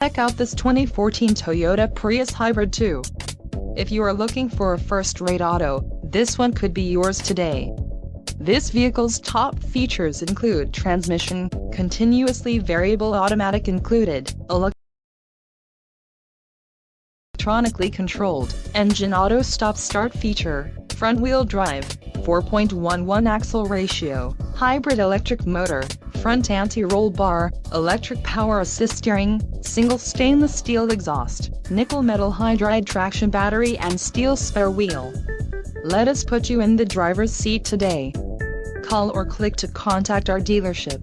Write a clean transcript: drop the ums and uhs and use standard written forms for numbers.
Check out this 2014 Toyota Prius Hybrid 2. If you are looking for a first-rate auto, this one could be yours today. This vehicle's top features include transmission, continuously variable automatic included, electronically controlled, engine auto stop-start feature, front-wheel drive, 4.11 axle ratio, hybrid electric motor, front anti-roll bar, electric power assist steering, single stainless steel exhaust, nickel metal hydride traction battery and steel spare wheel. Let us put you in the driver's seat today. Call or click to contact our dealership.